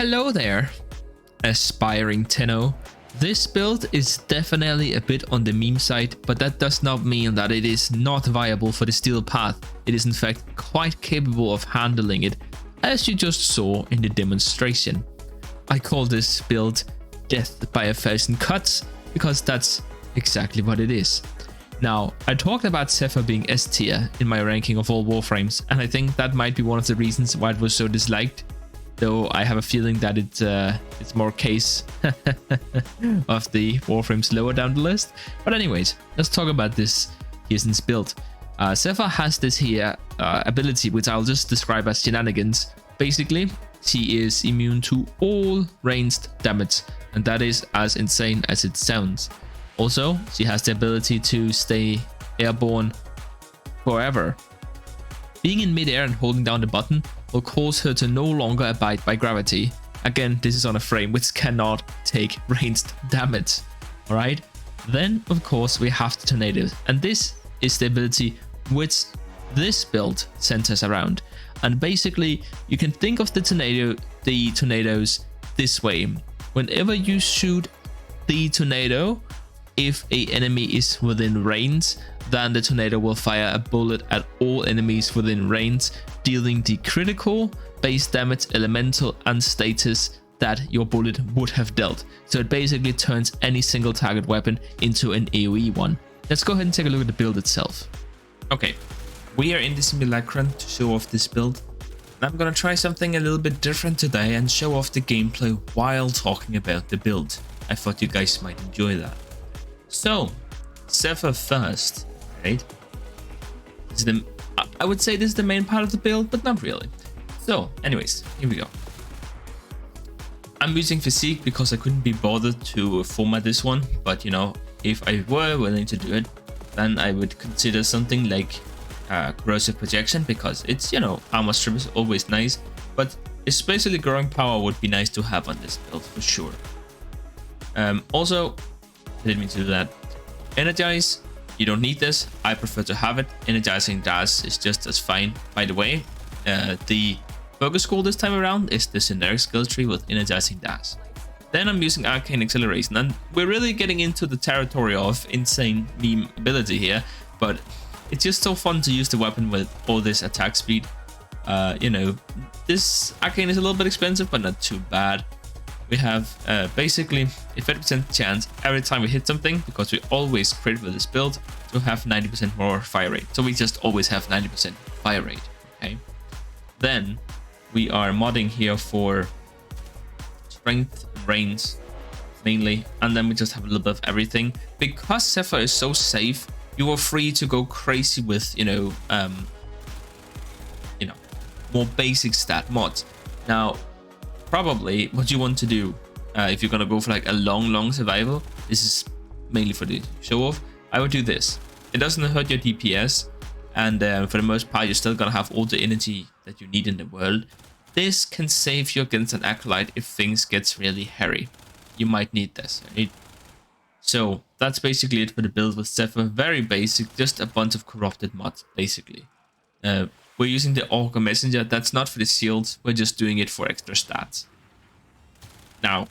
Hello there, aspiring Tenno. This build is definitely a bit on the meme side, but that does not mean that it is not viable for the steel path. It is in fact quite capable of handling it, as you just saw in the demonstration. I call this build Death by 1,000 Cuts, because that's exactly what it is. Now, I talked about Zephyr being S tier in my ranking of all Warframes, and I think that might be one of the reasons why it was so disliked. Though I have a feeling that it's more case of the Warframes lower down the list. But anyways, let's talk about this Kirsten's build. Zephyr has this here ability, which I'll just describe as shenanigans. Basically, she is immune to all ranged damage, and that is as insane as it sounds. Also, she has the ability to stay airborne forever. Being in midair and holding down the button will cause her to no longer abide by gravity. Again, this is on a frame which cannot take ranged damage. Alright? Then, of course, we have the tornadoes. And this is the ability which this build centers around. And basically, you can think of the tornadoes this way. Whenever you shoot the tornado, if an enemy is within range, then the tornado will fire a bullet at all enemies within range, dealing the critical, base damage, elemental, and status that your bullet would have dealt. So it basically turns any single target weapon into an AoE one. Let's go ahead and take a look at the build itself. Okay, we are in the simulacrum to show off this build. And I'm gonna try something a little bit different today and show off the gameplay while talking about the build. I thought you guys might enjoy that. So, Zephyr first, right? I would say this is the main part of the build, but not really. So, anyways, here we go. I'm using Physique because I couldn't be bothered to format this one, but you know, if I were willing to do it, then I would consider something like Corrosive Projection, because it's, you know, armor strip is always nice, but especially Growing Power would be nice to have on this build for sure. Also, I didn't mean to do that. Energize, you don't need this. I prefer to have it. Energizing Dash is just as fine. By the way, the focus school this time around is the generic skill tree with Energizing Dash. Then I'm using Arcane Acceleration, and we're really getting into the territory of insane meme ability here, but it's just so fun to use the weapon with all this attack speed. You know, this Arcane is a little bit expensive, but not too bad. We have basically a 30% chance every time we hit something, because we always crit with this build, to have 90% more fire rate. So we just always have 90% fire rate, okay? Then we are modding here for strength and range mainly, and then we just have a little bit of everything. Because Zephyr is so safe, you are free to go crazy with, you know, more basic stat mods. Now, probably what you want to do if you're gonna go for like a long survival, this is mainly for the show off, I would do this. It doesn't hurt your DPS, and for the most part you're still gonna have all the energy that you need in the world. This can save you against an Acolyte if things gets really hairy. You might need this, right? So that's basically it for the build with Zephyr. Very basic, just a bunch of corrupted mods basically. We're using the Augur Messenger. That's not for the shields. We're just doing it for extra stats. Now,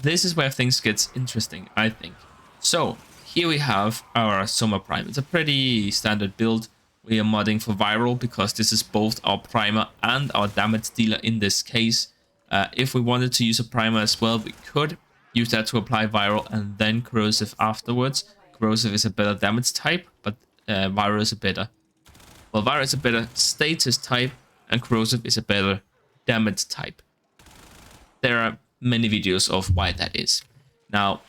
this is where things get interesting, I think. So, here we have our Soma Prime. It's a pretty standard build. We are modding for Viral because this is both our primer and our damage dealer in this case. If we wanted to use a primer as well, we could use that to apply Viral and then Corrosive afterwards. Corrosive is a better damage type, but Viral is a better... Well, Viral is a better status type, and Corrosive is a better damage type. There are many videos of why that is. Now,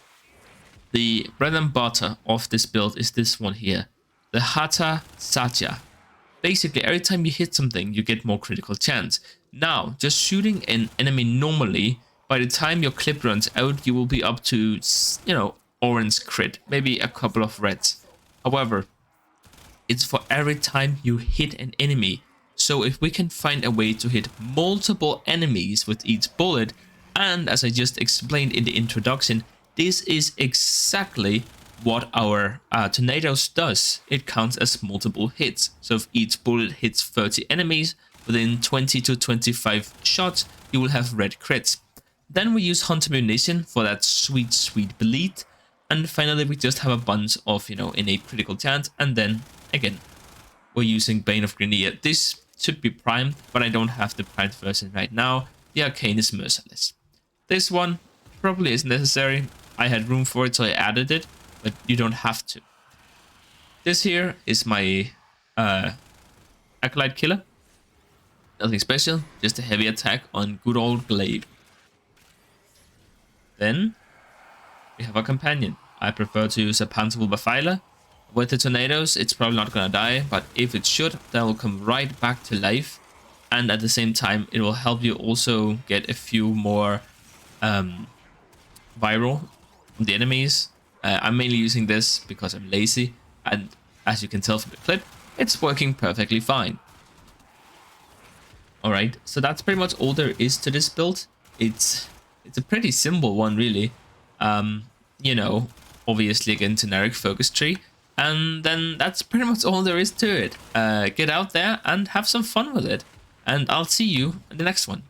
the bread and butter of this build is this one here, the Hatha Satya. Basically, every time you hit something, you get more critical chance. Now, just shooting an enemy normally, by the time your clip runs out, you will be up to, you know, orange crit, maybe a couple of reds. However, it's for every time you hit an enemy. So if we can find a way to hit multiple enemies with each bullet, and as I just explained in the introduction, this is exactly what our tornadoes does. It counts as multiple hits. So if each bullet hits 30 enemies, within 20 to 25 shots, you will have red crits. Then we use Hunter Munition for that sweet, sweet bleed. And finally, we just have a bunch of, innate critical chance. And then, again, we're using Bane of Grenier. This should be primed, but I don't have the primed version right now. The Arcane is merciless. This one probably is necessary. I had room for it, so I added it, but you don't have to. This here is my Acolyte Killer. Nothing special, just a heavy attack on good old Glaive. Then we have our companion. I prefer to use a Panzerwolf Filer. With the tornadoes, it's probably not gonna die, but if it should, that will come right back to life. And at the same time, it will help you also get a few more viral from the enemies. I'm mainly using this because I'm lazy, and as you can tell from the clip, it's working perfectly fine. Alright, so that's pretty much all there is to this build. It's a pretty simple one, really. Obviously again, generic focus tree. And then that's pretty much all there is to it. Get out there and have some fun with it. And I'll see you in the next one.